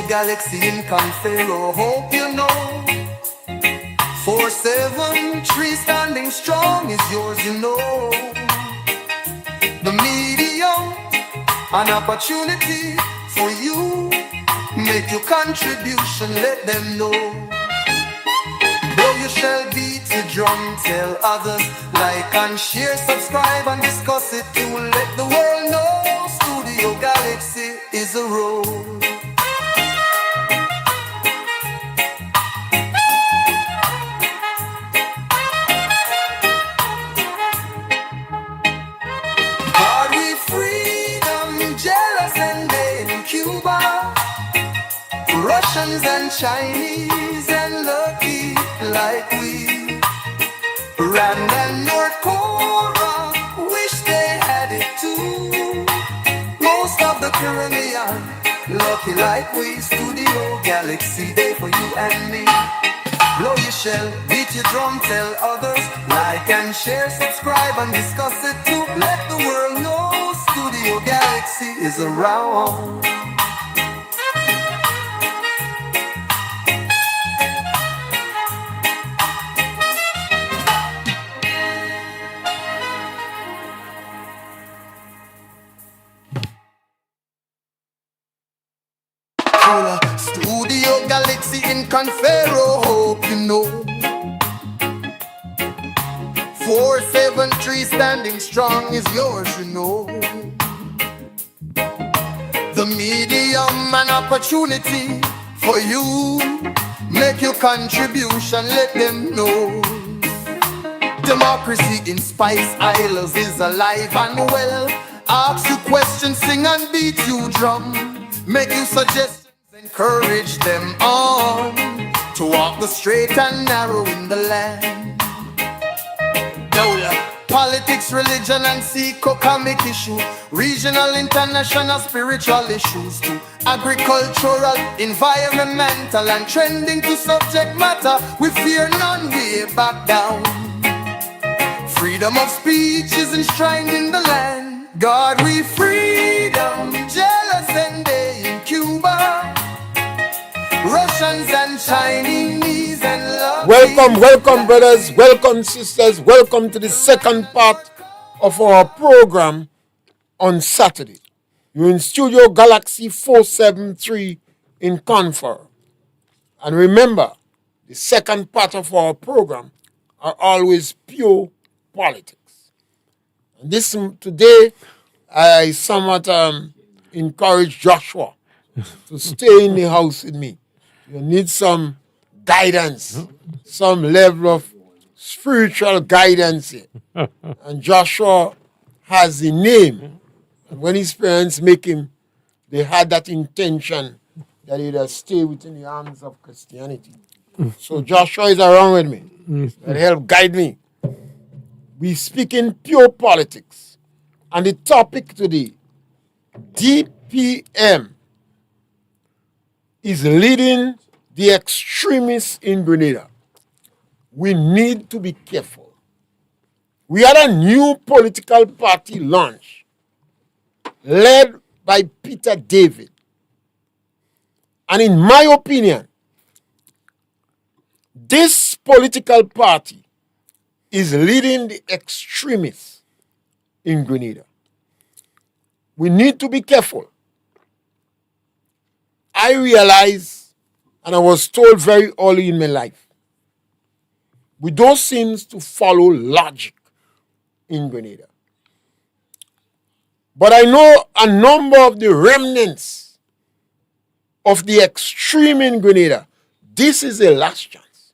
Galaxy in Confero. Hope you know 473 standing strong is yours, you know. The medium, an opportunity for you. Make your contribution, let them know. Blow your shell, beat your drum, tell others. Like and share, subscribe and discuss it too. Let the world know Studio Galaxy is a road. Are we freedom, jealous and they in Cuba? Russians and Chinese and lucky like we. Rand and North Korea wish they had it too. Most of the Caribbean lucky like we. Studio Galaxy Day for you and me. Blow your shell, beat your drum, tell others. Like and share, subscribe and discuss it too. Let the world know Studio Galaxy is around. Studio Galaxy in Confero, hope you know. 473 standing strong is yours, you know. The medium, an opportunity for you. Make your contribution, let them know. Democracy in Spice Isles is alive and well. Ask you questions, sing and beat you drum. Make you suggestions, encourage them on to walk the straight and narrow in the land. Politics, religion and economic issue, regional, international, spiritual issues too. Agricultural, environmental and trending to subject matter. We fear none, we back down. Freedom of speech is enshrined in the land. God, we freedom, jealous and they in Cuba. Russians and Chinese and love. Welcome, brothers. Welcome, sisters. Welcome to the second part of our program on Saturday. You're in Studio Galaxy 473 in Confero. And remember, the second part of our program are always pure politics. And today, I somewhat encourage Joshua to stay in the house with me. You need some guidance, some level of spiritual guidance here. And Joshua has the name. And when his parents make him, they had that intention that he'd stay within the arms of Christianity. So Joshua is around with me. That help guide me. We speak in pure politics. And the topic today, DPM, is leading the extremists in Grenada. We need to be careful. We had a new political party launch led by Peter David. And in my opinion, this political party is leading the extremists in Grenada. We need to be careful. I realize, and I was told very early in my life, we don't seem to follow logic in Grenada. But I know a number of the remnants of the extreme in Grenada. This is the last chance,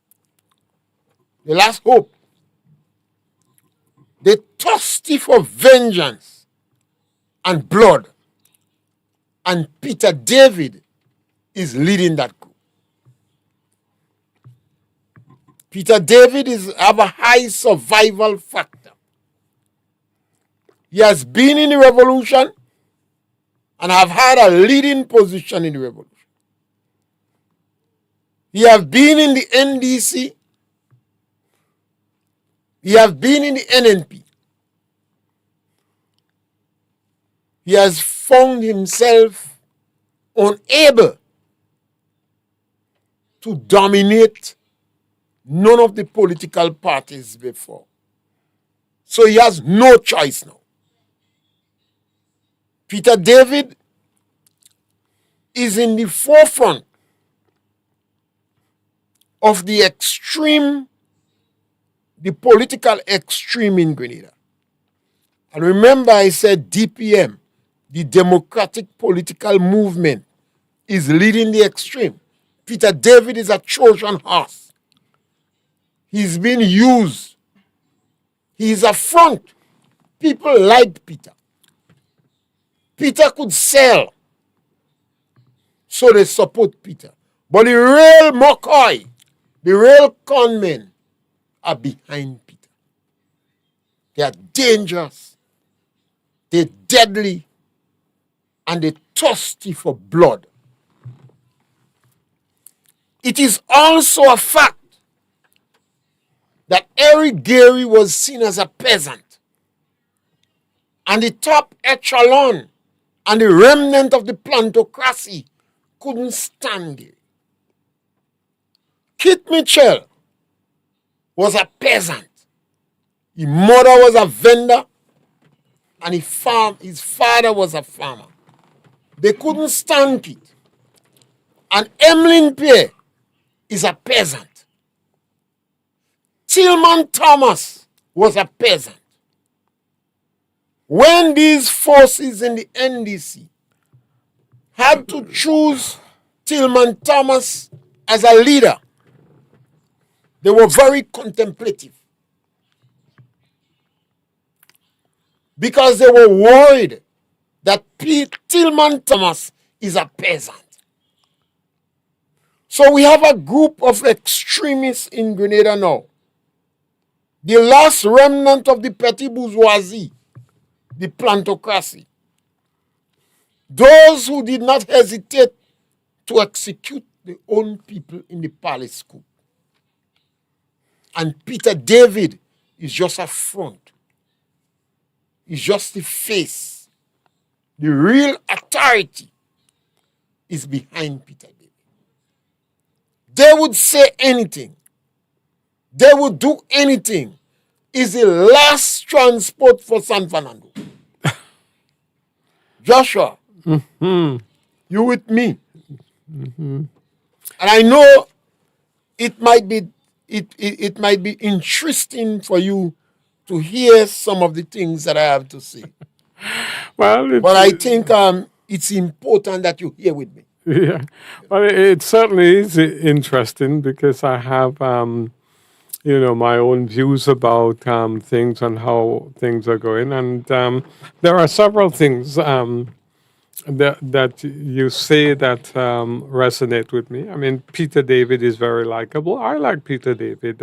the last hope. They're thirsty for vengeance and blood. And Peter David is leading that group. Peter David have a high survival factor. He has been in the revolution and have had a leading position in the revolution. He have been in the NDC. He have been in the NNP. He has found himself unable to dominate none of the political parties before. So he has no choice now. Peter David is in the forefront of the political extreme in Grenada. And remember, I said DPM, the Democratic Political Movement, is leading the extreme. Peter David is a Trojan horse. He's been used. He's a front. People like Peter. Peter could sell, so they support Peter. But the real McCoy, the real conmen are behind Peter. They are dangerous, they're deadly, and they're thirsty for blood. It is also a fact that Eric Gary was seen as a peasant, and the top echelon and the remnant of the plantocracy couldn't stand it. Kit Mitchell was a peasant. His mother was a vendor, and his father was a farmer. They couldn't stand it. And Emmeline Pierre is a peasant. Tillman Thomas was a peasant. When these forces in the NDC had to choose Tillman Thomas as a leader, they were very contemplative, because they were worried that Tillman Thomas is a peasant. So we have a group of extremists in Grenada now. The last remnant of the petty bourgeoisie, the plantocracy. Those who did not hesitate to execute their own people in the palace coup. And Peter David is just a front. He's just the face. The real authority is behind Peter David. They would say anything. They would do anything. Is the last transport for San Fernando. Joshua, you with me? And I know it might be interesting for you to hear some of the things that I have to say. Well, but I think it's important that you hear with me. Yeah, well, it certainly is interesting because I have, my own views about things and how things are going. And there are several things that you say that resonate with me. I mean, Peter David is very likable. I like Peter David.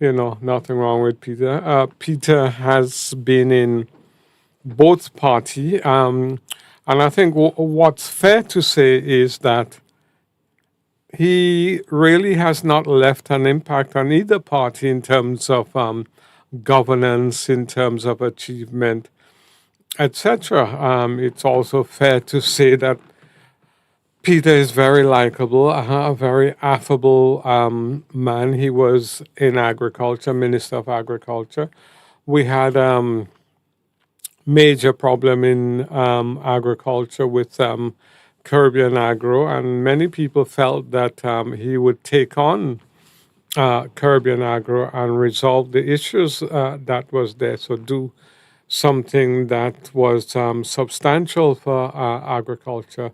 Nothing wrong with Peter. Peter has been in both party. And I think what's fair to say is that he really has not left an impact on either party in terms of governance, in terms of achievement, etc. It's also fair to say that Peter is very likable, a very affable man. He was in agriculture, Minister of Agriculture. We had major problem in agriculture with Caribbean Agro, and many people felt that he would take on Caribbean Agro and resolve the issues that was there. So do something that was substantial for agriculture.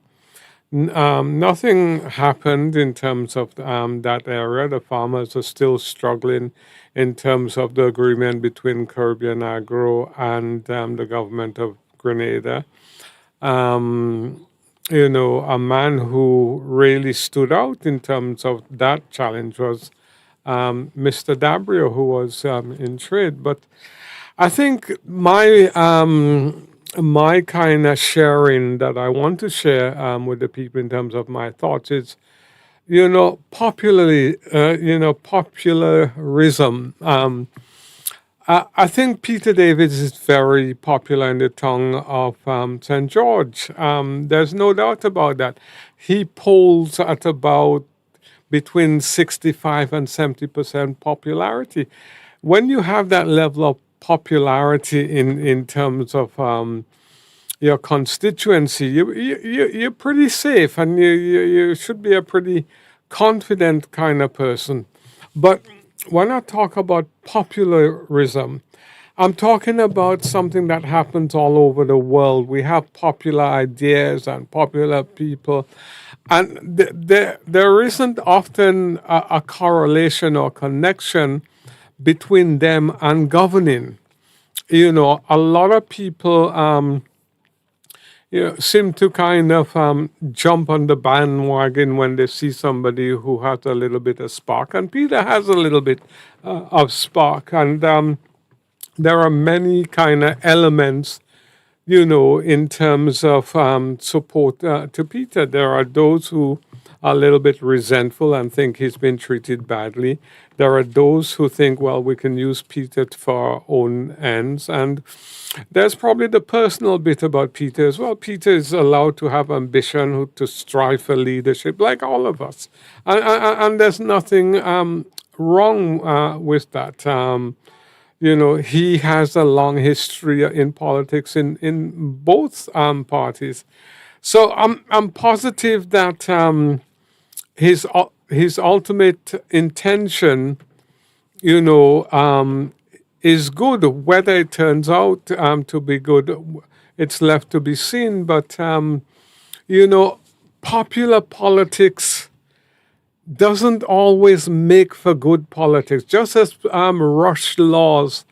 Nothing happened in terms of that area. The farmers are still struggling in terms of the agreement between Caribbean Agro and the government of Grenada. A man who really stood out in terms of that challenge was Mr. Dabrio, who was in trade. But I think my kind of sharing that I want to share with the people in terms of my thoughts is, popularism. I think Peter David is very popular in the tongue of St. George. There's no doubt about that. He polls at about between 65 and 70% popularity. When you have that level of popularity in terms of your constituency, you're pretty safe, and you should be a pretty confident kind of person. But when I talk about popularism, I'm talking about something that happens all over the world. We have popular ideas and popular people, and there isn't often a correlation or connection between them and governing. A lot of people seem to kind of jump on the bandwagon when they see somebody who has a little bit of spark. And Peter has a little bit of spark. And there are many kind of elements, in terms of support to Peter. There are those who are a little bit resentful and think he's been treated badly. There are those who think, well, we can use Peter for our own ends. And there's probably the personal bit about Peter as well. Peter is allowed to have ambition, to strive for leadership, like all of us. And there's nothing wrong with that. He has a long history in politics in both parties. So I'm positive that his ultimate intention, is good. Whether it turns out to be good, it's left to be seen. But popular politics doesn't always make for good politics. Just as rush laws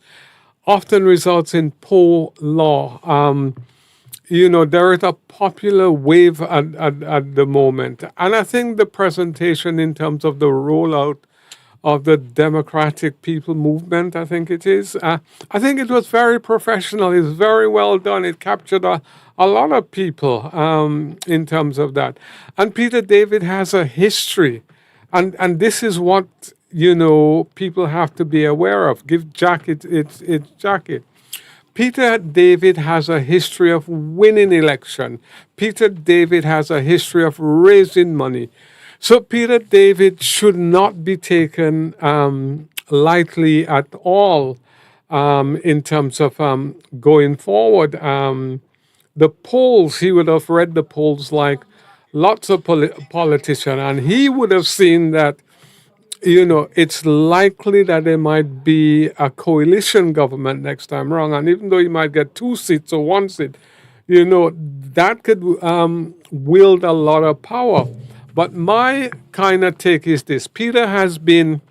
often results in poor law. There is a popular wave at the moment. And I think the presentation in terms of the rollout of the Democratic People Movement, I think it is, I think it was very professional. It's very well done. It captured a lot of people in terms of that. And Peter David has a history. And this is what, people have to be aware of. Give Jack its jacket. Peter David has a history of winning election. Peter David has a history of raising money. So Peter David should not be taken lightly at all in terms of going forward. The polls, he would have read the polls like lots of politicians, and he would have seen that, it's likely that there might be a coalition government next time around. And even though he might get 2 seats or 1 seat, that could wield a lot of power. But my kind of take is this. Peter has been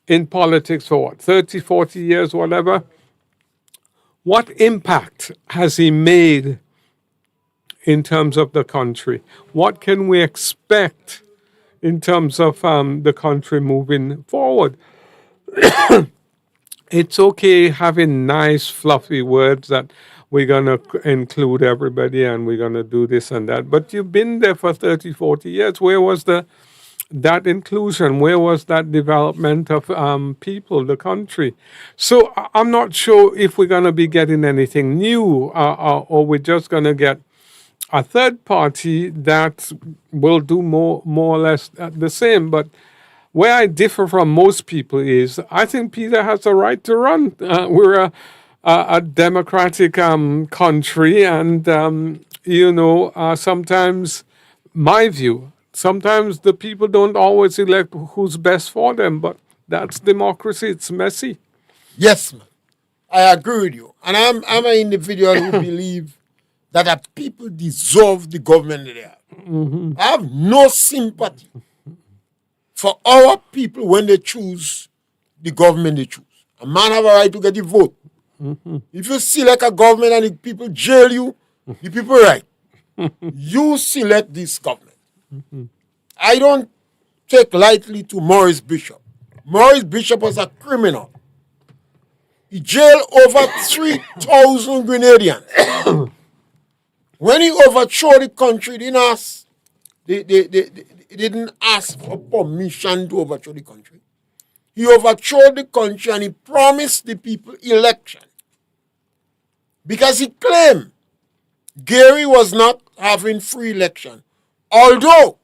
in politics for 30, 40 years, whatever. What impact has he made in terms of the country? What can we expect in terms of the country moving forward? It's okay having nice, fluffy words that we're going to include everybody and we're going to do this and that. But you've been there for 30, 40 years. Where was that inclusion? Where was that development of people, the country? So I'm not sure if we're going to be getting anything new or we're just going to get a third party that will do more or less the same. But where I differ from most people is I think Peter has a right to run. We're a democratic country, and sometimes my view, sometimes the people don't always elect who's best for them, but that's democracy. It's messy. Yes, man. I agree with you. And I'm an individual who believe that the people deserve the government they have. Mm-hmm. I have no sympathy for our people when they choose the government they choose. A man have a right to get the vote. Mm-hmm. If you select a government and the people jail you, the people right. You select this government. Mm-hmm. I don't take lightly to Maurice Bishop. Maurice Bishop was a criminal. He jailed over 3,000 Grenadians. When he overthrew the country, they didn't ask for permission to overthrow the country. He overthrew the country and he promised the people election. Because he claimed Gary was not having free election. Although,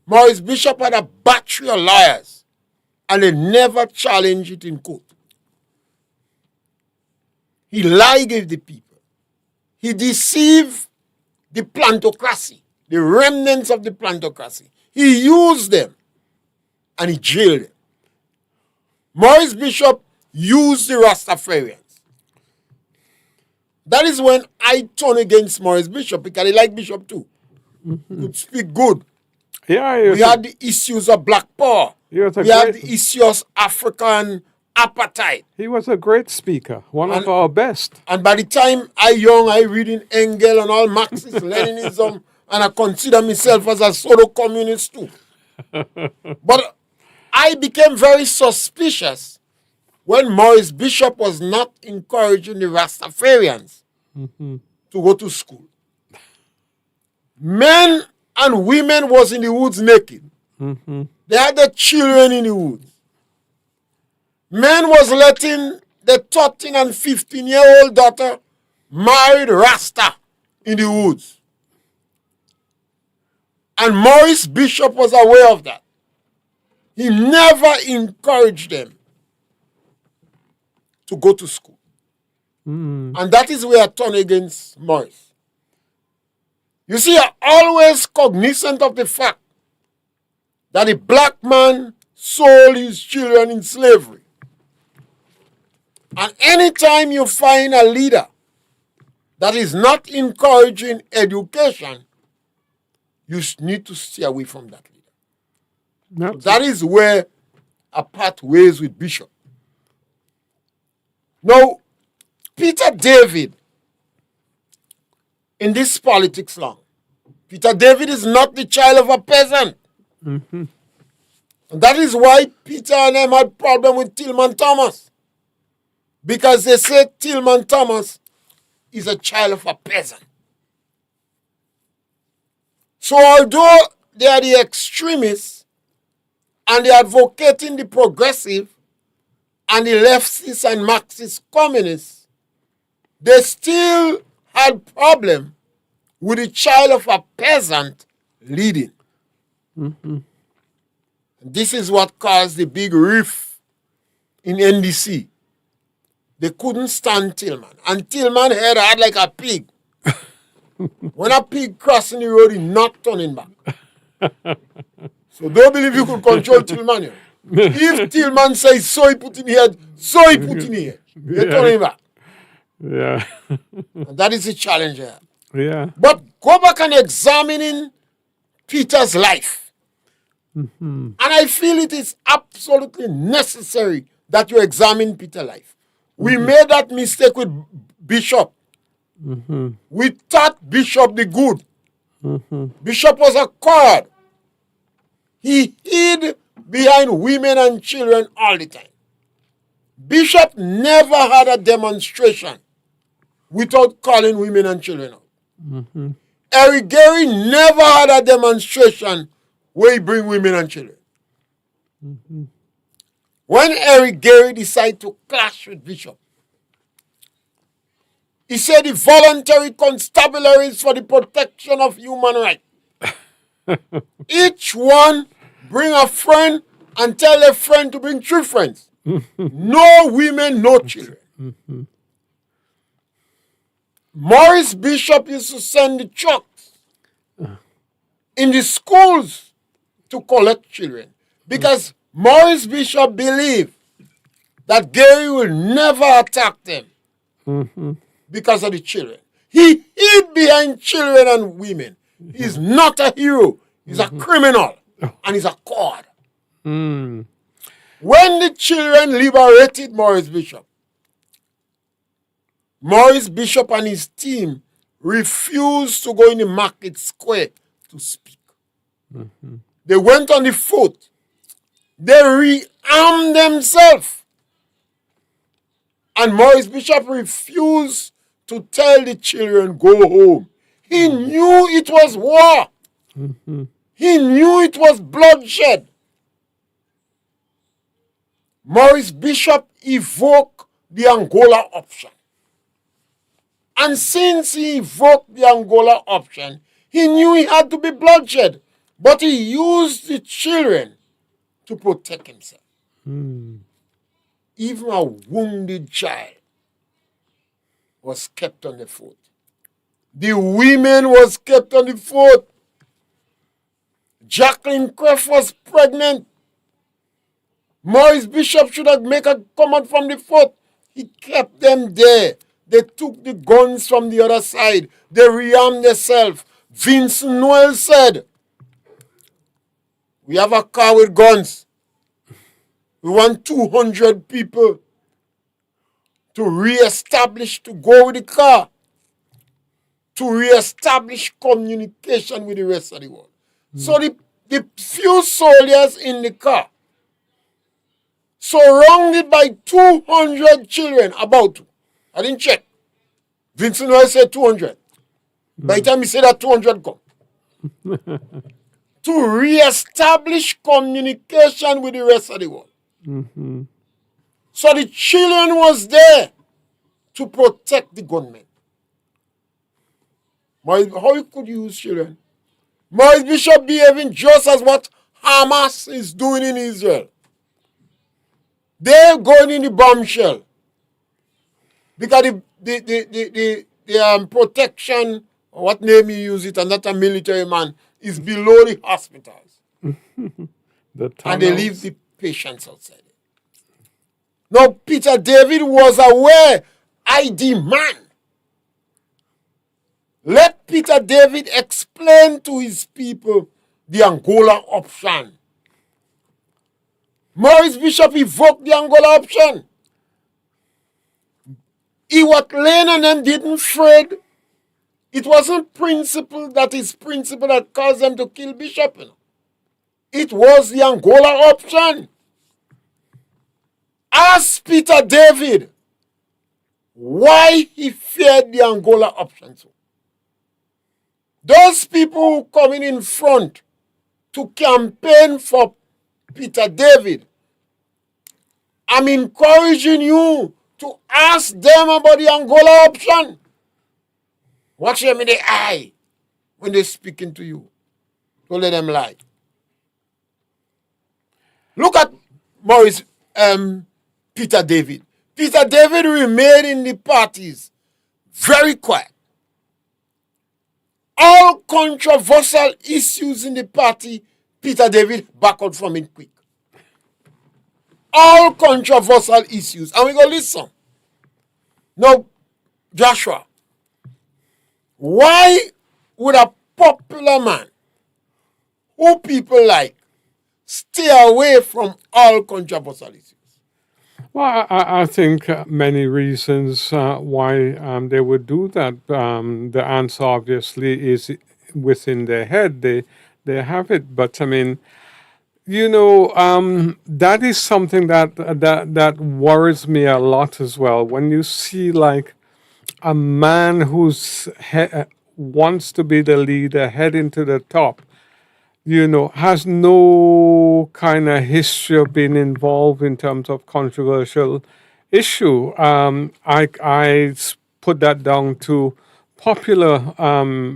Maurice Bishop had a battery of lawyers, and they never challenged it in court. He lied with the people. He deceived the plantocracy, the remnants of the plantocracy. He used them, and he jailed them. Maurice Bishop used the Rastafarians. That is when I turn against Maurice Bishop, because he liked Bishop too. He could speak good. Yeah, We had the issues of black power. We had the issues of African apartheid. He was a great speaker, one of our best. And by the time I reading Engel and all Marxist Leninism, and I consider myself as a pseudo communist too. But I became very suspicious when Maurice Bishop was not encouraging the Rastafarians to go to school. Men and women was in the woods naked. They had their children in the woods. Men was letting the 13 and 15-year-old daughter married Rasta in the woods. And Maurice Bishop was aware of that. He never encouraged them to go to school. And that is where I turn against Maurice. You see, I'm always cognizant of the fact that a black man sold his children in slavery. And anytime you find a leader that is not encouraging education, you need to stay away from that leader. So that is where I part ways with Bishop. Now, Peter David, in this politics long, Peter David is not the child of a peasant. And that is why Peter and them had problem with Tillman Thomas. Because they say Tillman Thomas is a child of a peasant. So although they are the extremists and they are advocating the progressive and the leftist and Marxist communists, they still had problem with the child of a peasant leading. This is what caused the big rift in NDC. They couldn't stand Tillman. And Tillman head had like a pig. When a pig crossing the road, he's not turning back. So don't believe you could control Tillman. You know. If Tillman says so, he put in the head, so he put in the head. You're turning back. Yeah. And that is the challenge here. Yeah. But go back and examining Peter's life. And I feel it is absolutely necessary that you examine Peter's life. We made that mistake with Bishop. We taught Bishop the good. Bishop was a coward. He hid behind women and children all the time. Bishop never had a demonstration without calling women and children out. Eric Gary never had a demonstration where he bring women and children. When Eric Gary decided to clash with Bishop, he said the voluntary constabularies for the protection of human rights. Each one bring a friend and tell a friend to bring 3 friends. No women, no children. Maurice Bishop used to send the trucks in the schools to collect children because Maurice Bishop believed that Gary will never attack them because of the children. He hid behind children and women. He's not a hero. He's a criminal. And he's a coward. When the children liberated Maurice Bishop and his team refused to go in the market square to speak. They went on the foot. They rearmed themselves. And Maurice Bishop refused to tell the children, go home. He knew it was war. He knew it was bloodshed. Maurice Bishop evoked the Angola option. And since he evoked the Angola option, he knew he had to be bloodshed. But he used the children to protect himself. Even a wounded child was kept on the fort. The women was kept on the fort. Jacqueline Craft was pregnant. Maurice Bishop should have made a come out from the fort. He kept them there. They took the guns from the other side. They rearmed themselves. Vincent Noel said, we have a car with guns. We want 200 people to re-establish, to go with the car, to re-establish communication with the rest of the world. So the few soldiers in the car, surrounded by 200 children, about to. I didn't check. Vincent Noel said 200. By the time he said that, 200 come. To re-establish communication with the rest of the world. So the children was there to protect the gunmen. How you could use children? Maurice Bishop behaving just as what Hamas is doing in Israel. They're going in the bombshell. Because the protection, or what name you use it, and not a military man, is below the hospitals. And they leave the patients outside. Now, Peter David was aware, I demand. Let Peter David explain to his people the Angola option. Maurice Bishop evoked the Angola option. Ewart Lane and them didn't afraid. It wasn't principle that is principle that caused them to kill Bishop. You know. It was the Angola option. Ask Peter David why he feared the Angola option. So, those people who coming in front to campaign for Peter David, I'm encouraging you to ask them about the Angola option. Watch them in the eye when they're speaking to you. Don't let them lie. Look at Peter David. Peter David remained in the parties very quiet. All controversial issues in the party, Peter David backed out from it quick. All controversial issues. And we go listen. Now, Joshua, why would a popular man who people like stay away from all controversial issues? Well, I think many reasons why they would do that. The answer obviously is within their head. They have it. But I mean, you know, that is something that worries me a lot as well. When you see like a man who's wants to be the leader, heading to the top, you know, has no kind of history of being involved in terms of controversial issue. I put that down to popularism.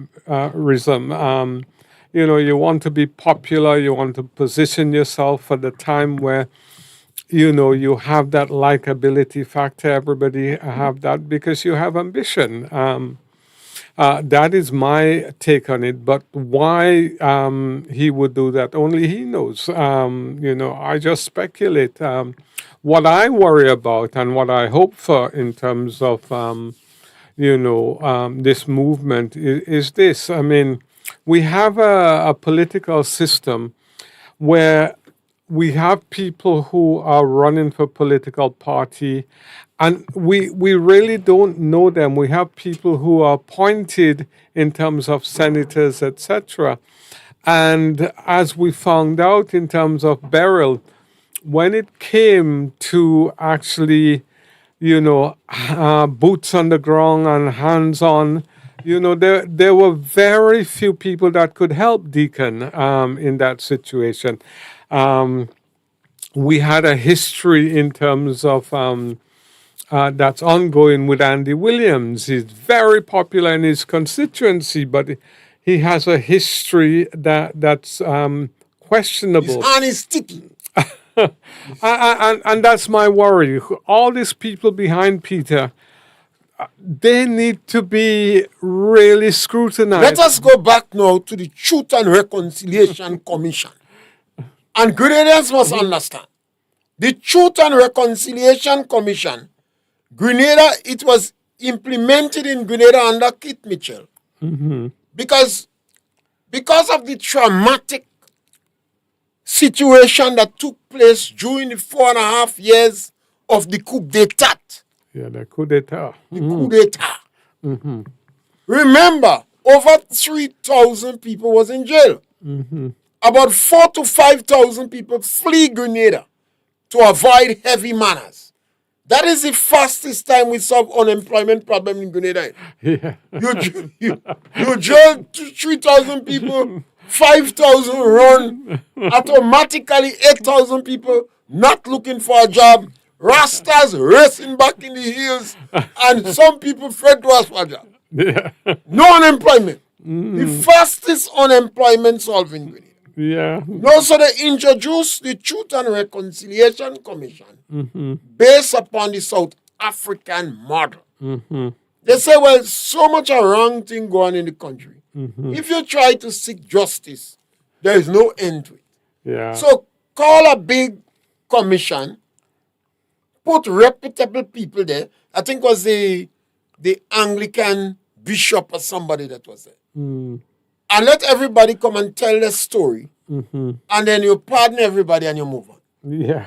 You know, you want to be popular, you want to position yourself at the time where, you know, you have that likability factor. Everybody have that because you have ambition. That is my take on it. But why he would do that, only he knows. You know, I just speculate. What I worry about and what I hope for in terms of, you know, this movement is this. I mean, we have a political system where we have people who are running for political party, and we really don't know them. We have people who are appointed in terms of senators, etc. And as we found out in terms of Beryl, when it came to actually, you know, boots on the ground and hands on, you know, there were very few people that could help Deacon in that situation. We had a history in terms of that's ongoing with Andy Williams. He's very popular in his constituency, but he has a history that's questionable. His hand is sticky. And that's my worry. All these people behind Peter, they need to be really scrutinized. Let us go back now to the Truth and Reconciliation Commission. And Grenadians must understand. The Truth and Reconciliation Commission, Grenada, it was implemented in Grenada under Kit Mitchell. Because of the traumatic situation that took place during the 4.5 years of the coup d'etat. Yeah, the coup d'etat. The coup d'etat. Remember, over 3,000 people was in jail. About 4,000 to 5,000 people flee Grenada to avoid heavy manners. That is the fastest time we solve unemployment problem in Grenada. Yeah. You jail 3,000 people, 5,000 run, automatically 8,000 people not looking for a job, Rastas racing back in the hills, and some people afraid to ask for a job. Yeah. No unemployment. The fastest unemployment solving Grenada. Yeah. No, so they introduced the Truth and Reconciliation Commission based upon the South African model. They say, well, so much a wrong thing going on in the country. If you try to seek justice, there is no end to it. Yeah. So call a big commission, put reputable people there. I think it was the Anglican bishop or somebody that was there. And let everybody come and tell their story. And then you pardon everybody and you move on. Yeah.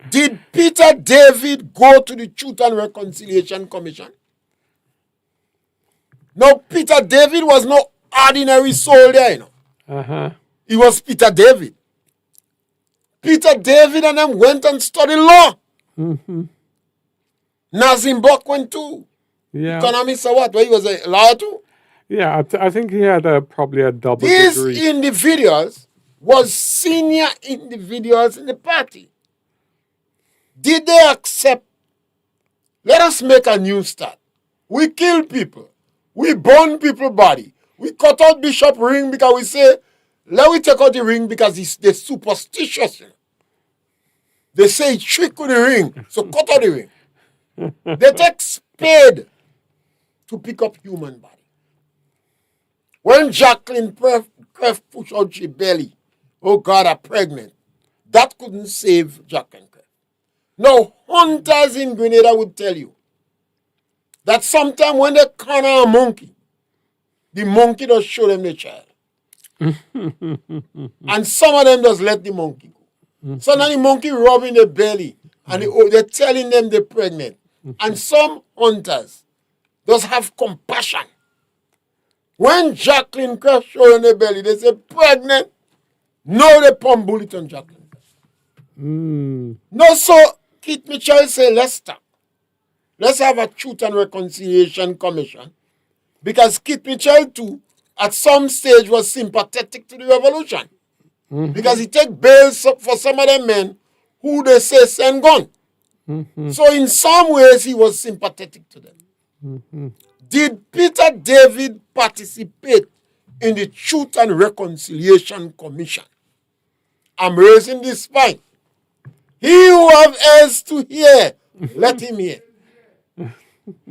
Did Peter David go to the Truth and Reconciliation Commission? No, Peter David was no ordinary soldier, you know. He was Peter David. Peter David and them went and studied law. Nazim Buck went too. Yeah. Economist or what? Where he was a lawyer too? Yeah, I think he had probably a double These degree. individuals was senior individuals in the party. Did they accept? Let us make a new start. We kill people. We burn people's body. We cut out bishop ring because we say, let we take out the ring because they're superstitious. You know? They say trick with the ring, so cut out the ring. They take spade to pick up human body. When Jacqueline Creft pushed out her belly, oh God, I'm pregnant. That couldn't save Jacqueline Creft. Now, hunters in Grenada would tell you that sometimes when they corner a monkey, the monkey does show them the child. And some of them just let the monkey go. So now the monkey rubbing the belly and they're telling them they're pregnant. And some hunters just have compassion. When Jacqueline Crest showing the belly, they say pregnant. No, they pump bullet on Jacqueline Crest. No, so Kit Mitchell say let's stop. Let's have a Truth and Reconciliation Commission. Because Kit Mitchell too, at some stage was sympathetic to the revolution. Because he take bail for some of them men who they say send gun. So in some ways he was sympathetic to them. Did Peter David participate in the Truth and Reconciliation Commission? I'm raising this point. He who have ears to hear, let him hear.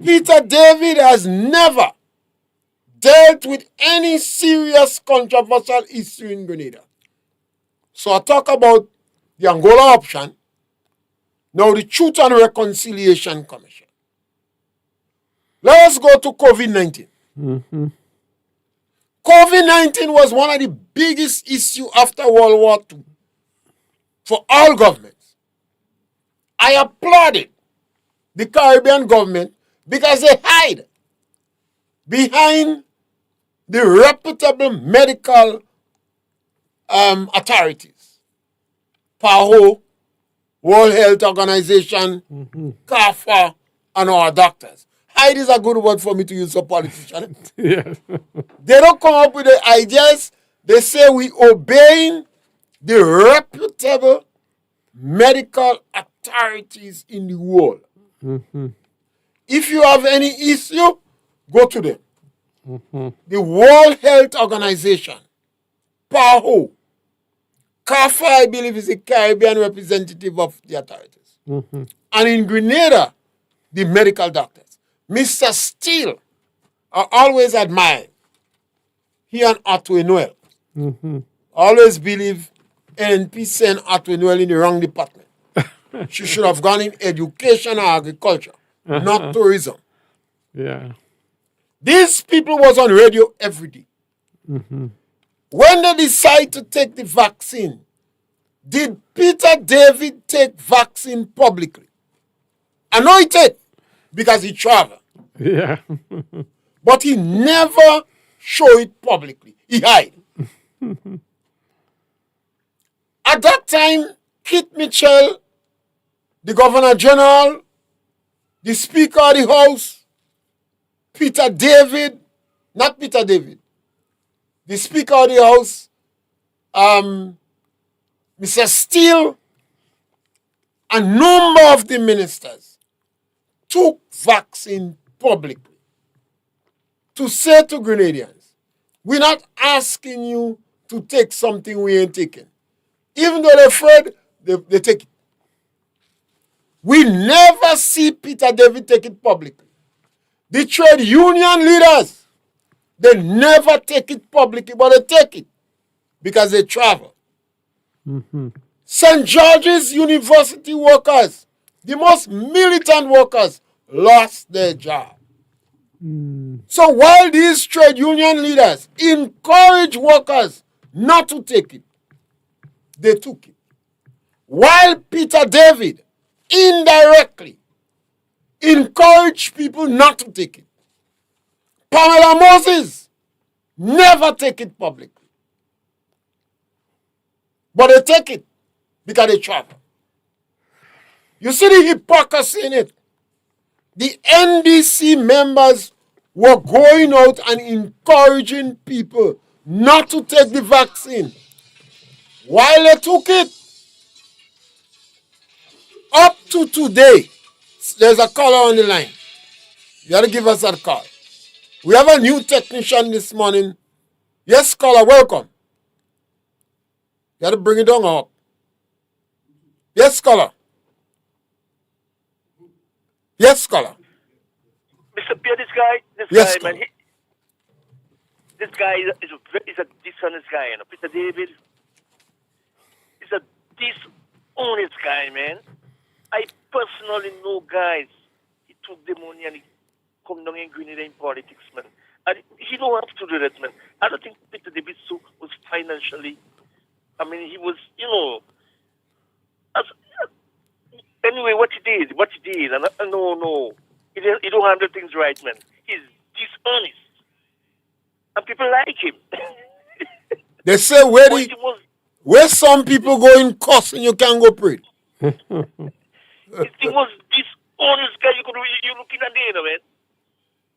Peter David has never dealt with any serious controversial issue in Grenada. So I talk about the Angola option, now the Truth and Reconciliation Commission. Let us go to COVID-19. COVID-19 was one of the biggest issues after World War II for all governments. I applauded the Caribbean government because they hide behind the reputable medical authorities. PAHO, World Health Organization, CAFA, and our doctors. Hide is a good word for me to use for politicians. Yes. They don't come up with the ideas. They say we obeying the reputable medical authorities in the world. If you have any issue, go to them. the World Health Organization, PAHO, CAFA, I believe, is the Caribbean representative of the authorities. And in Grenada, the medical doctors. Mr. Steele, I always admire. He and Otto Noel. Always believe NNP sent Otto Noel in the wrong department. She should have gone in education or agriculture, not tourism. Yeah. These people was on radio every day. When they decide to take the vaccine, did Peter David take vaccine publicly? I know he did because he traveled. Yeah. But he never showed it publicly. He hid. At that time, Kit Mitchell, the Governor General, the Speaker of the House, Peter David, not Peter David, the Speaker of the House, Mr. Steele, a number of the ministers took vaccine publicly to say to Grenadians, we're not asking you to take something we ain't taking. Even though they're afraid, they take it. We never see Peter David take it publicly. The trade union leaders, they never take it publicly, but they take it because they travel. St. George's University workers, the most militant workers, lost their job. So while these trade union leaders encourage workers not to take it, they took it. While Peter David indirectly encouraged people not to take it. Pamela Moses never take it publicly. But they take it because they travel. You see the hypocrisy in it. The NDC members were going out and encouraging people not to take the vaccine. While they took it, up to today, there's a caller on the line. You got to give us that call. We have a new technician this morning. Yes, caller, welcome. You got to bring it down up. Yes, caller. Yes, caller. Mr. Pierre, Yes, guy, man, this guy is a dishonest guy, you know. Peter David is a dishonest guy, man. I personally know guys. He took the money and he come down in Grenada in politics, man. And he don't have to do that, man. I don't think Peter David was financially. I mean, he was, you know. Anyway, what he did, and no, he don't handle things right, man. He's dishonest, and people like him. They say where some people go in cuss and you can't go pray. He was dishonest guy. You looking at him, man.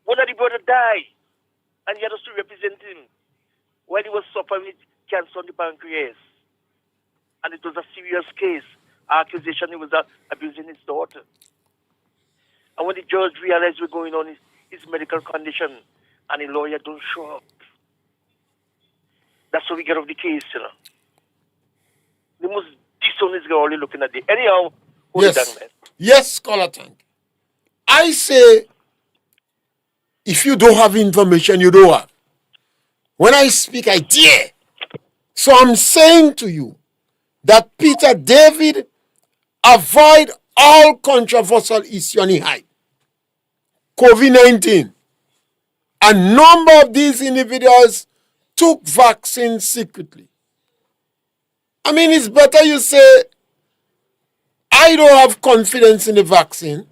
One of the brother died, and he had us to represent him while he was suffering with cancer on the pancreas, and it was a serious case. Accusation he was abusing his daughter. And when the judge realized what's going on his medical condition, and the lawyer don't show up, that's how we get off the case, you know. The most dishonest guy only looking at it. Anyhow, hold it down, man. Yes, scholar tank. I say, if you don't have information, you don't have. When I speak, I dare. So I'm saying to you that Peter David avoid all controversial issues on the height. COVID-19. A number of these individuals took vaccines secretly. I mean, it's better you say, I don't have confidence in the vaccine,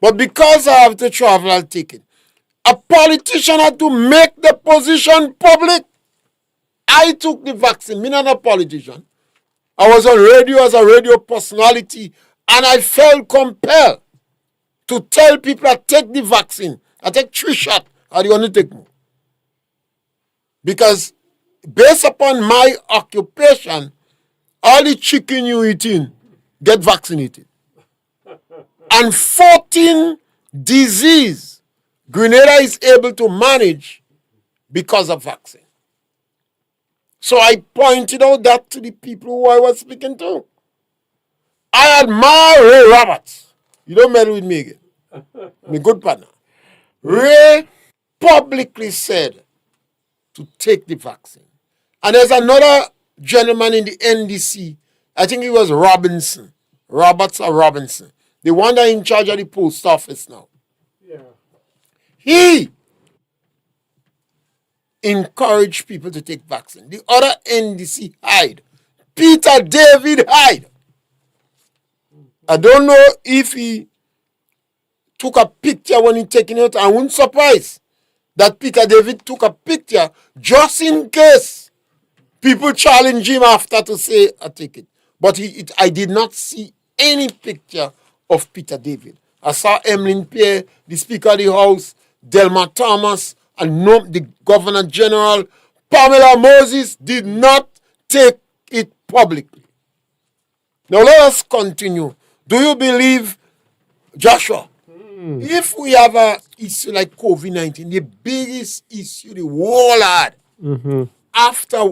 but because I have to travel, I'll take it. A politician had to make the position public. I took the vaccine. Me not a politician. I was on radio as a radio personality, and I felt compelled to tell people I take the vaccine. I take 3 shots. I don't want to take more. Because based upon my occupation, all the chicken you eating get vaccinated. And 14 diseases Grenada is able to manage because of vaccine. So I pointed out that to the people who I was speaking to. I admire Ray Roberts. You don't meddle with me again. My good partner. Ray publicly said to take the vaccine. And there's another gentleman in the NDC, I think he was Robinson, Roberts or Robinson, the one that in charge of the post office now. Yeah. He encouraged people to take vaccine. The other NDC hide. Peter David hide. I don't know if he took a picture when he taking it. I wouldn't surprise that Peter David took a picture just in case people challenge him after to say, I take it. But I did not see any picture of Peter David. I saw Emmeline Pierre, the Speaker of the House, Delma Thomas, and the Governor General. Pamela Moses did not take it publicly. Now let us continue. Do you believe, Joshua, if we have an issue like COVID-19, the biggest issue the world had after how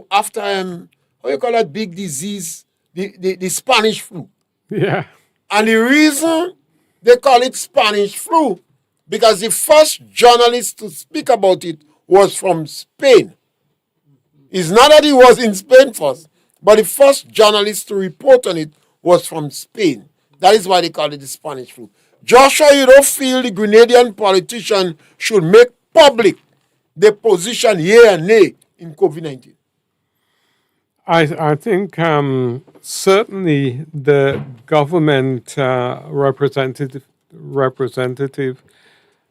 you call that big disease, the Spanish flu. Yeah. And the reason they call it Spanish flu, because the first journalist to speak about it was from Spain. It's not that he was in Spain first, but the first journalist to report on it was from Spain. That is why they call it the Spanish flu. Joshua, you don't feel the Grenadian politician should make public their position yea and nay in COVID-19? I think certainly the government representative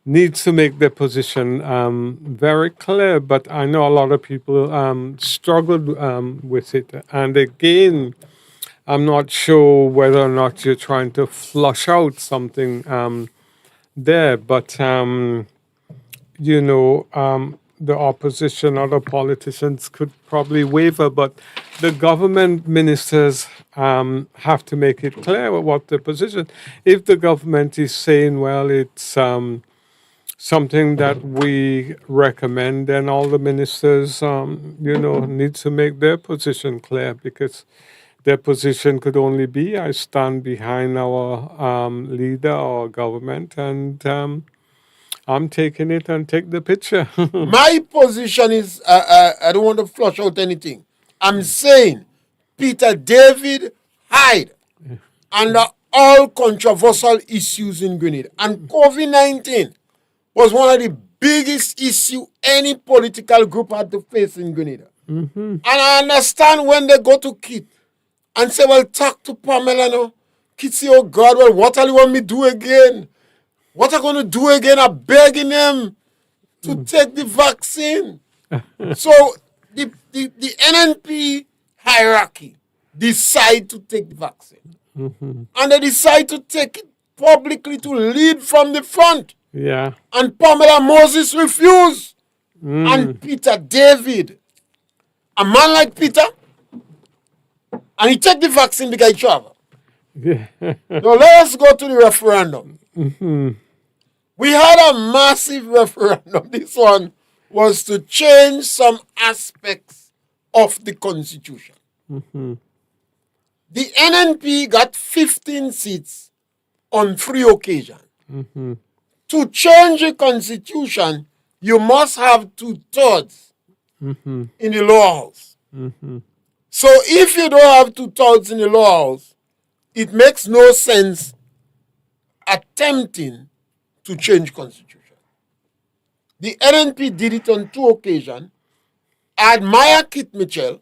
needs to make their position very clear, but I know a lot of people struggled with it. And again, I'm not sure whether or not you're trying to flush out something there, but the opposition, other politicians could probably waver, but the government ministers have to make it clear what their position. If the government is saying, well, it's something that we recommend, then all the ministers, need to make their position clear, because their position could only be, I stand behind our leader or government, and I'm taking it and take the picture. My position is, I don't want to flush out anything. I'm saying Peter David hide under all controversial issues in Grenada. And COVID-19 was one of the biggest issues any political group had to face in Grenada. And I understand when they go to Kit and say, well, talk to Pamela now. Kit say, oh God, well, what do you want me to do again? What are going to do again? I'm begging them to take the vaccine. So the NNP hierarchy decide to take the vaccine. And they decide to take it publicly to lead from the front. Yeah. And Pamela Moses refused. And Peter David, a man like Peter, and he take the vaccine because he travel. Yeah. Now let us go to the referendum. We had a massive referendum. This one was to change some aspects of the Constitution. The NNP got 15 seats on 3 occasions. To change the Constitution, you must have 2/3 in the lower house. So if you don't have 2/3 in the lower house, it makes no sense attempting to change Constitution. The NNP did it on 2 occasions. I admire Kit Mitchell,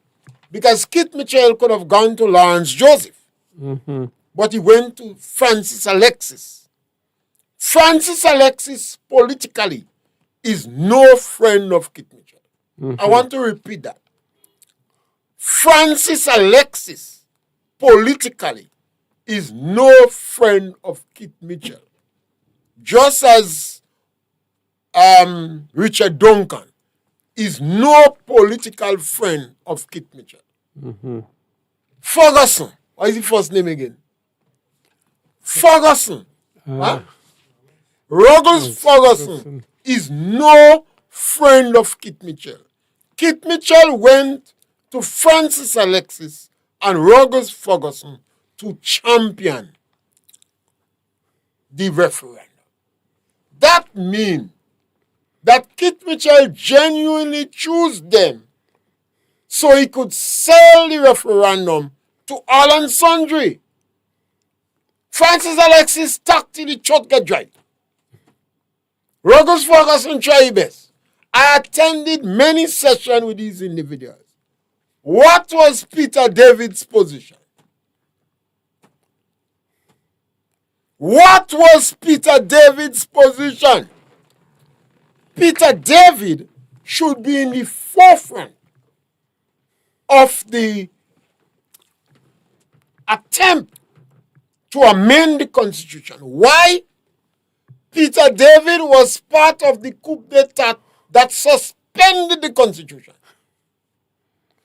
because Kit Mitchell could have gone to Lawrence Joseph, but he went to Francis Alexis. Francis Alexis politically is no friend of Kit Mitchell. I want to repeat that. Francis Alexis politically is no friend of Kit Mitchell. Just as Richard Duncan is no political friend of Kit Mitchell. Ferguson, what is his first name again? Ferguson. Ruggles Ferguson is no friend of Kit Mitchell. Kit Mitchell went to Francis Alexis and Rogers Ferguson to champion the referendum. That means that Kit Mitchell genuinely chose them so he could sell the referendum to all and sundry. Francis Alexis stuck to the church get dry. Rogers Ferguson tried best. I attended many sessions with these individuals. What was Peter David's position? What was Peter David's position? Peter David should be in the forefront of the attempt to amend the Constitution. Why? Peter David was part of the coup d'etat that suspended the Constitution.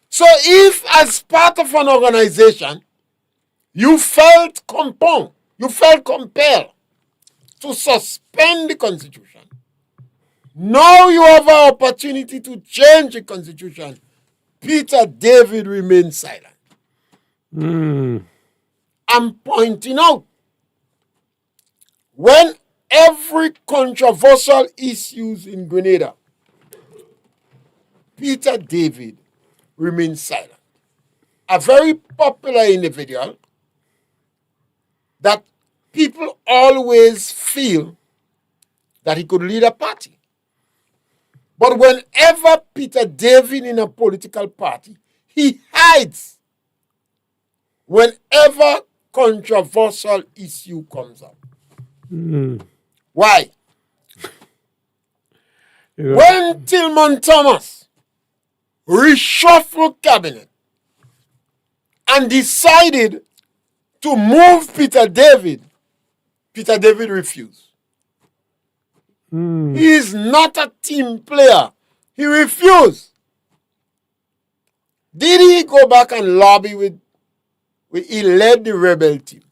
So if as part of an organization, you felt compelled to suspend the Constitution, now you have an opportunity to change the Constitution. Peter David remained silent. I'm pointing out, when every controversial issues in Grenada, Peter David remained silent. A very popular individual that people always feel that he could lead a party. But whenever Peter David in a political party, he hides whenever controversial issue comes up. Why? When Tillman Thomas reshuffled cabinet and decided to move Peter David refused. He is not a team player. He refused. Did he go back and lobby with he led the rebel team?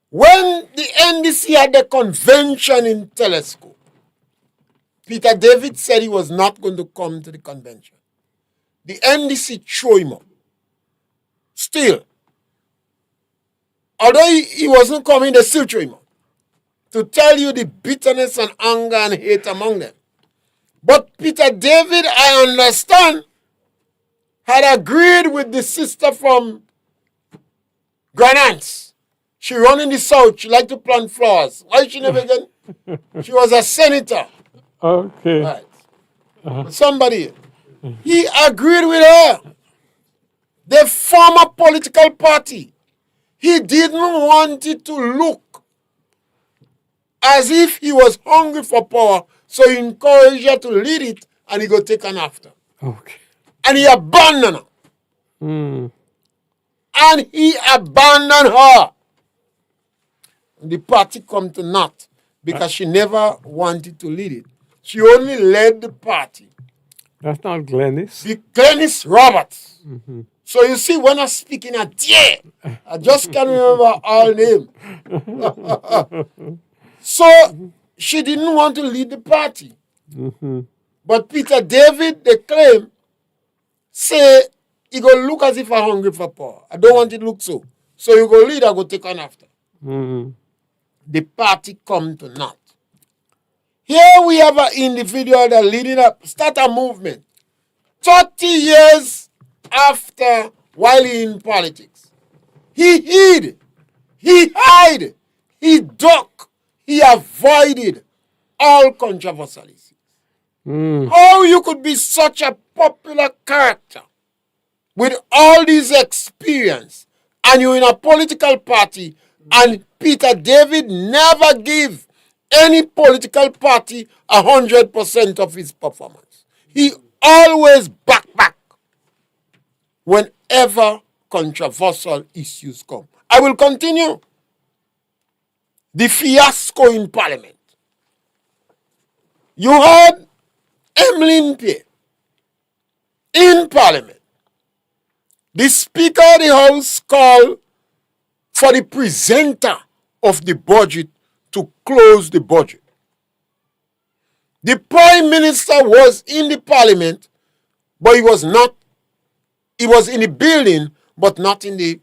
When the NDC had the convention in Telescope, Peter David said he was not going to come to the convention. The NDC threw him up. Still, although he wasn't coming, they still threw him up. To tell you the bitterness and anger and hate among them. But Peter David, I understand, had agreed with the sister from Grenada. She run in the south. She liked to plant flowers. Why she never again? She was a senator. Okay. Right. Somebody. He agreed with her. They form a political party. He didn't want it to look as if he was hungry for power, so he encouraged her to lead it, and he go take an after. Okay. And he abandoned her. And he abandoned her. And the party come to naught because she never wanted to lead it. She only led the party. That's not Glennis. The Glennis Roberts. So you see, when I speak in a day, I just can't remember all names. So she didn't want to lead the party. But Peter David, they claim, say, he go look as if I'm hungry for power. I don't want it to look so. So you go lead, I go take on after. The party come to naught. Here we have an individual that leading up, start a movement. 30 years after, while he in politics. He hid, he hide, he duck, he avoided all controversial issues. How you could be such a popular character with all this experience and you're in a political party and Peter David never give any political party 100% of his performance. He always back whenever controversial issues come. I will continue. The fiasco in Parliament. You heard Emmeline Pierre in Parliament. The Speaker of the House called for the presenter of the budget to close the budget. The Prime Minister was in the Parliament, but he was not. He was in the building, but not in the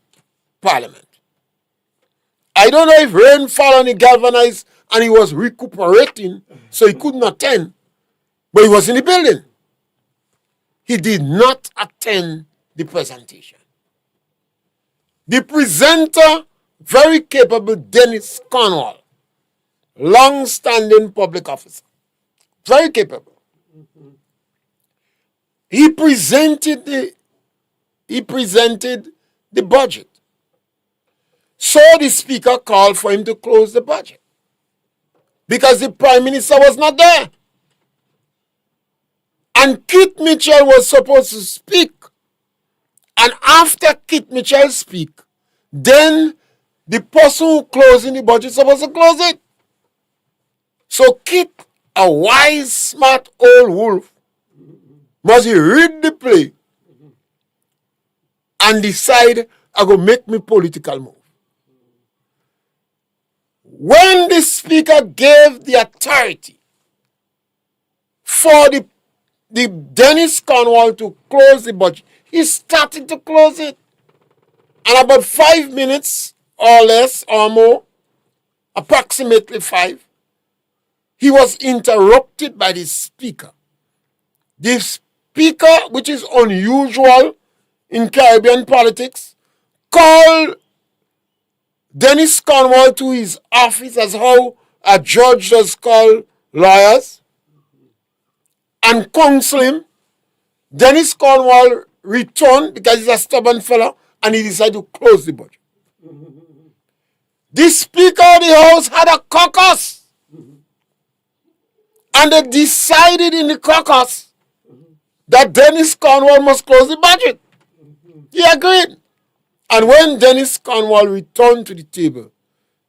Parliament. I don't know if rain fell on the galvanized and he was recuperating, so he couldn't attend, but he was in the building. He did not attend the presentation. The presenter, very capable, Dennis Cornwall, long-standing public officer, very capable. He presented the budget. So the speaker called for him to close the budget because the Prime Minister was not there. And Kit Mitchell was supposed to speak. And after Kit Mitchell speak, then the person who closing the budget is supposed to close it. So Kit, a wise, smart old wolf, must he read the play and decide, I go make me political move. When the speaker gave the authority for the Dennis Cornwall to close the budget, he started to close it. And about 5 minutes or less or more, approximately 5, he was interrupted by the speaker. The speaker, which is unusual in Caribbean politics, called Dennis Cornwall to his office as how a judge does call lawyers and counsel him. Dennis Cornwall returned because he's a stubborn fellow and he decided to close the budget. The Speaker of the House had a caucus and they decided in the caucus that Dennis Cornwall must close the budget. He agreed. And when Dennis Cornwall returned to the table,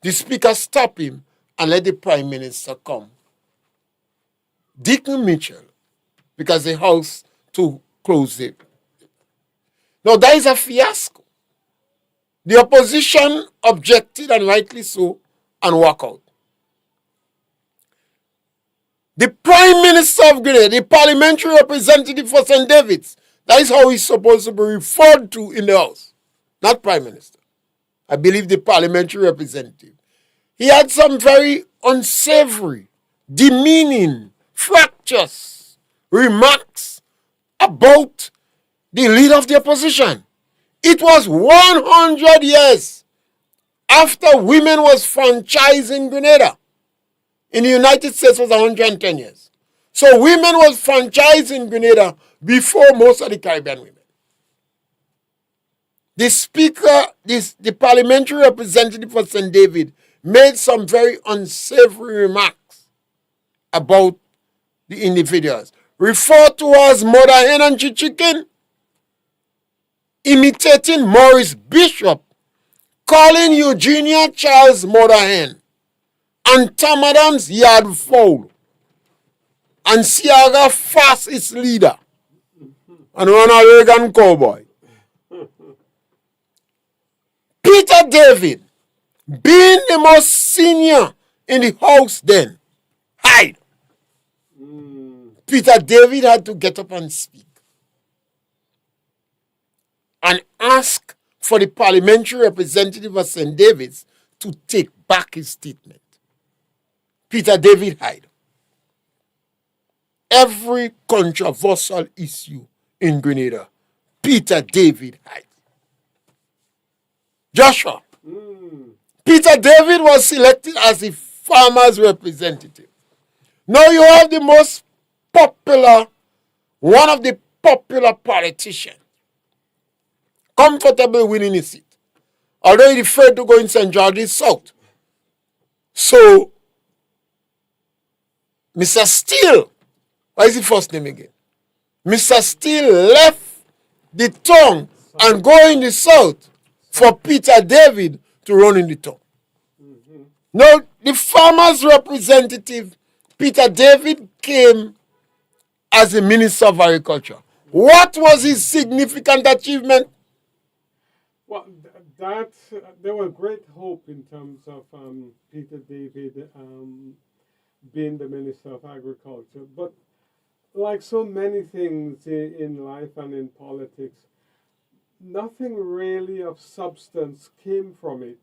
the Speaker stopped him and let the Prime Minister come. Dick Mitchell, because the House to close it. Now that is a fiasco. The opposition objected, and rightly so, and walked out. The Prime Minister of Grenada, the parliamentary representative for St. David's, that is how he's supposed to be referred to in the House. Not Prime Minister. I believe the parliamentary representative. He had some very unsavory, demeaning, fractious remarks about the leader of the opposition. It was 100 years after women was franchised in Grenada. In the United States was 110 years. So women was franchised in Grenada before most of the Caribbean women. The speaker, the parliamentary representative for St. David, made some very unsavory remarks about the individuals. Referred to as mother hen and chicken, imitating Maurice Bishop, calling Eugenia Charles mother hen, and Tom Adams yard fowl, and Siaga Fast its leader, and Ronald Reagan cowboy. Peter David, being the most senior in the House then, hide. Peter David had to get up and speak and ask for the parliamentary representative of St. David's to take back his statement. Peter David hide. Every controversial issue in Grenada, Peter David hide. Joshua. Peter David was selected as the farmers' representative. Now you have the most popular, one of the popular politicians, comfortably winning his seat, although he's afraid to go in St. George's South. So, Mr. Steele, what is his first name again? Mr. Steele left the town and go in the South for Peter David to run in the town. Now, the farmers' representative, Peter David, came as the Minister of Agriculture. What was his significant achievement? Well, there was great hope in terms of Peter David being the Minister of Agriculture. But like so many things in life and in politics, nothing really of substance came from it.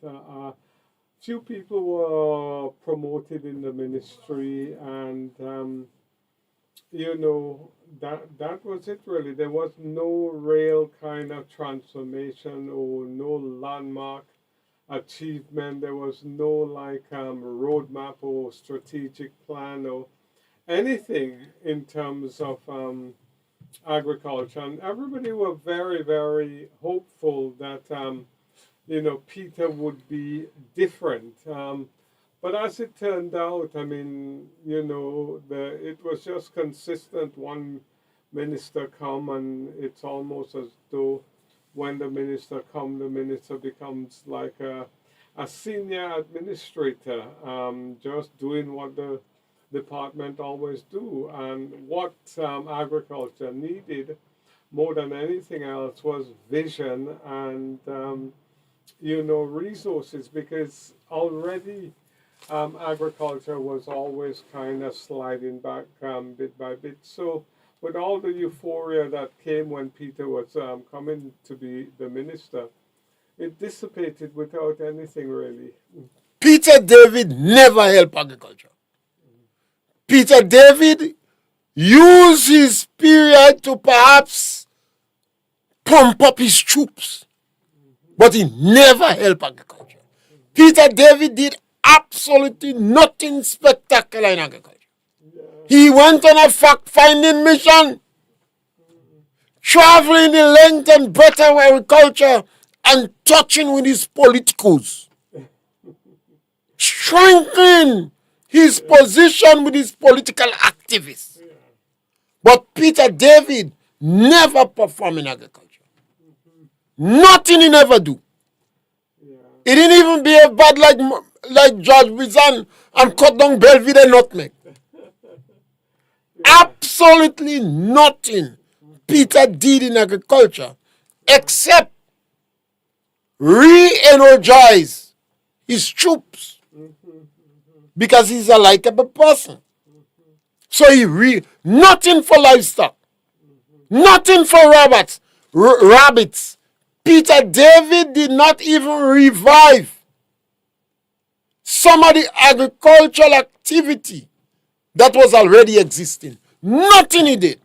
Few people were promoted in the ministry, and that was it really. There was no real kind of transformation or no landmark achievement. There was no roadmap or strategic plan or anything in terms of agriculture, and everybody were very, very hopeful that Peter would be different. But as it turned out, I mean, it was just consistent. One minister come, and it's almost as though when the minister come, the minister becomes like a senior administrator, just doing what the department always do. And what agriculture needed more than anything else was vision and resources, because already agriculture was always kind of sliding back bit by bit. So with all the euphoria that came when Peter was coming to be the minister, it dissipated without anything really. Peter David never helped agriculture. Peter David used his period to perhaps pump up his troops, but he never helped agriculture. Peter David did absolutely nothing spectacular in agriculture. He went on a fact-finding mission, traveling the length and breadth of agriculture and touching with his politicos, strengthening his position with his political activists. But Peter David never performed in agriculture. Nothing he never do. He didn't even behave bad like George Bizan and cut down Belvedere nutmeg. Absolutely nothing Peter did in agriculture except re-energize his troops, because he's a likable person. So nothing for livestock, nothing for rabbits. Peter David did not even revive some of the agricultural activity that was already existing. Nothing he did.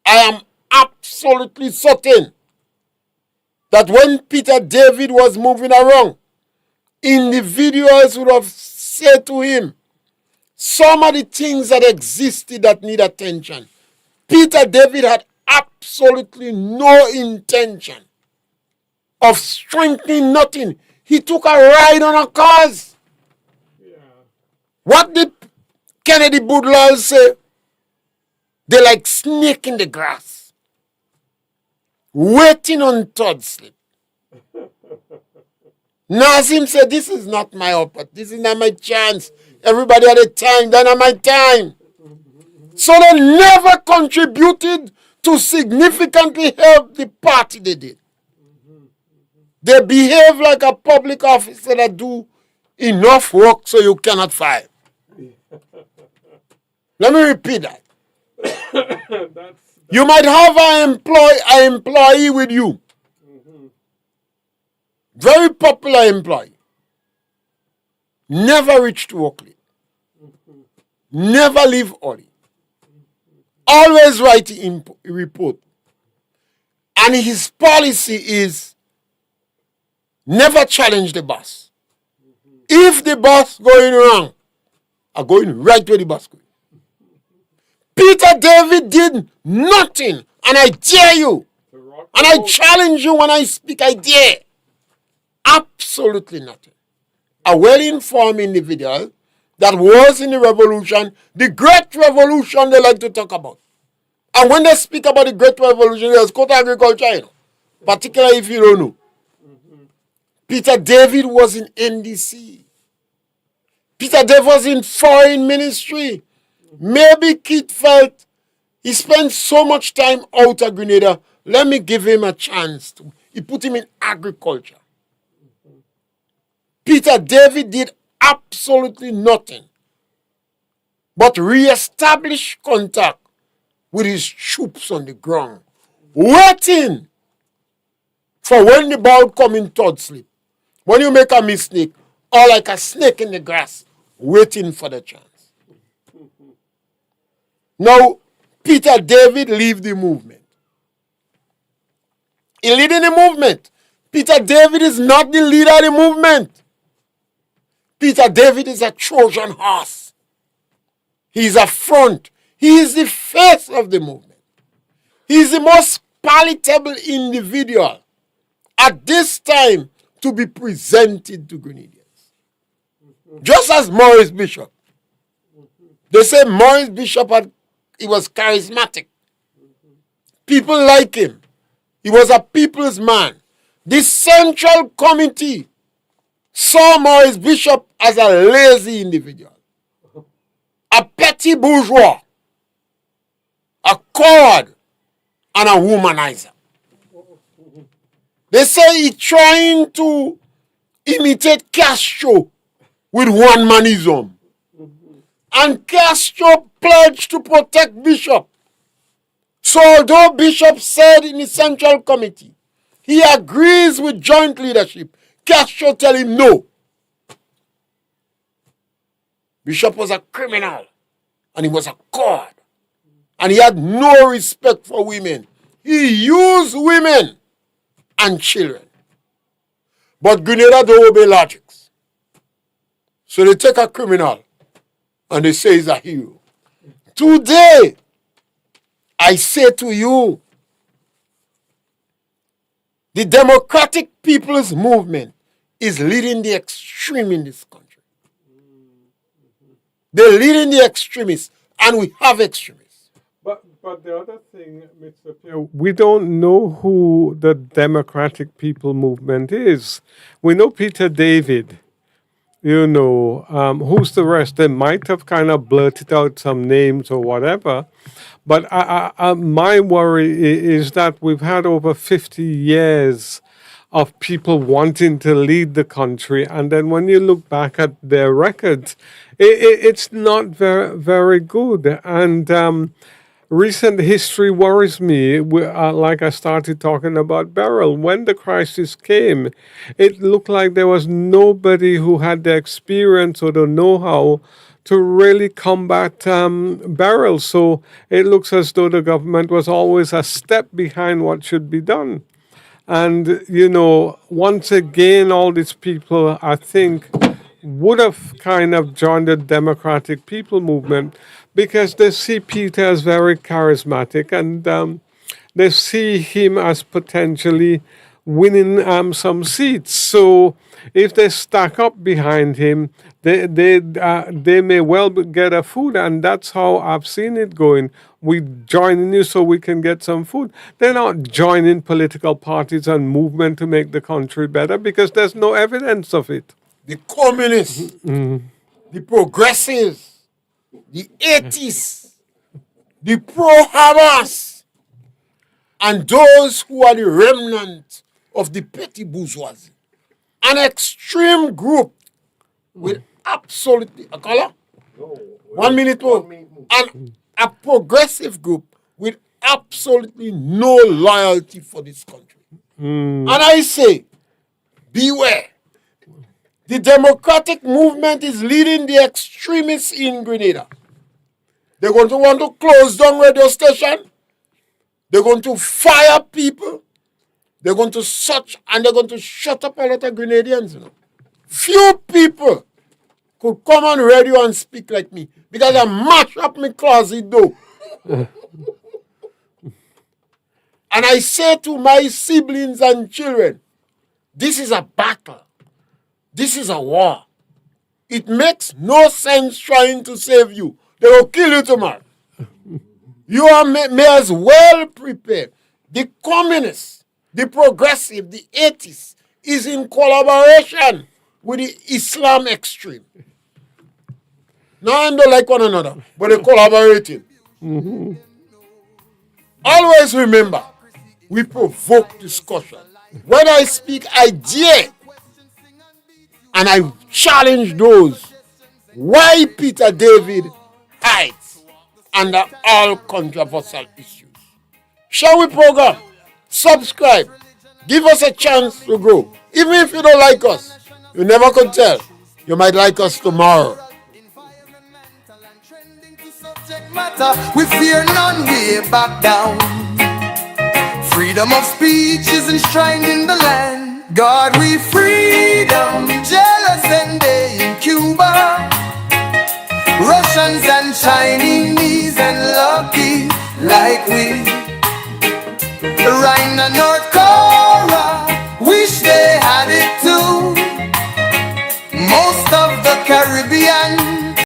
I am absolutely certain that when Peter David was moving around, individuals would have said to him some of the things that existed that need attention. Peter David had absolutely no intention of strengthening nothing. He took a ride on a cause. What did Kennedy Boudlal say? They're like snake in the grass, waiting on third slip. Nazim said, this is not my opportunity. This is not my chance. Everybody had a time. Then not my time. So they never contributed to significantly help the party they did. They behave like a public officer that do enough work so you cannot fire. Let me repeat that. You might have an employee with you. Very popular employee. Never reach to work late. Never leave early. Always write a report. And his policy is never challenge the boss. If the boss going wrong, I'm going right where the boss going. Peter David did nothing, and I dare you, and I challenge you when I speak, I dare. Absolutely nothing. A well-informed individual that was in the revolution, the great revolution they like to talk about. And when they speak about the great revolution, they go to agriculture, particularly if you don't know. Peter David was in NDC. Peter David was in foreign ministry. Maybe Keith felt he spent so much time out of Grenada, let me give him a chance. He put him in agriculture. Peter David did absolutely nothing but re-establish contact with his troops on the ground, waiting for when the ball come in third slip. When you make a mistake, or like a snake in the grass, waiting for the chance. Now, Peter David leave the movement. He leading the movement. Peter David is not the leader of the movement. Peter David is a Trojan horse. He is a front. He is the face of the movement. He is the most palatable individual at this time to be presented to Grenadians. Just as Maurice Bishop. They say Maurice Bishop he was charismatic. People like him. He was a people's man. The Central Committee saw Maurice Bishop as a lazy individual, a petty bourgeois, a coward, and a womanizer. They say he's trying to imitate Castro with one-manism. And Castro pledged to protect Bishop. So although Bishop said in the Central Committee, he agrees with joint leadership, Castro tell him no. Bishop was a criminal, and he was a coward, and he had no respect for women. He used women and children. But Grenada don't obey logics. So they take a criminal, and they say he's a hero. Today, I say to you, the Democratic People's Movement is leading the extreme in this country. They're leading the extremists, and we have extremists. But the other thing, Mr. Pierre, we don't know who the Democratic People Movement is. We know Peter David. Who's the rest? They might have kind of blurted out some names or whatever. But my worry is that we've had over 50 years of people wanting to lead the country. And then when you look back at their records, it's not very, very good. And recent history worries me. Like I started talking about Beryl. When the crisis came, it looked like there was nobody who had the experience or the know-how to really combat Beryl. So it looks as though the government was always a step behind what should be done. And, once again, all these people, I think, would have kind of joined the Democratic People Movement because they see Peter as very charismatic and they see him as potentially winning some seats. So if they stack up behind him, they may well get a food, and that's how I've seen it going. We join you so we can get some food. They're not joining political parties and movement to make the country better because there's no evidence of it. The communists, the progressives, the atheists, the pro-Hamas, and those who are the remnant of the petty bourgeoisie. An extreme group with absolutely, a color? No. 1 minute more. And a progressive group with absolutely no loyalty for this country. And I say, beware. The Democratic Movement is leading the extremists in Grenada. They're going to want to close down radio station. They're going to fire people. They're going to they're going to shut up a lot of Grenadians. Few people could come on radio and speak like me because I mash up my closet door. And I say to my siblings and children, this is a battle. This is a war. It makes no sense trying to save you. They will kill you tomorrow. You are may as well prepare. The communists, the progressive, the atheists is in collaboration with the Islam extreme. Now they don't like one another, but they're collaborating. Always remember, we provoke discussion. When I speak, I dare. And I challenge those. Why Peter David heights under all controversial issues. Shall we program? Subscribe. Give us a chance to grow. Even if you don't like us, you never could tell. You might like us tomorrow. We fear none, we back down. Freedom of speech is enshrined in the land. God, we freedom, jealous and they in Cuba. Russians and Chinese and lucky like we.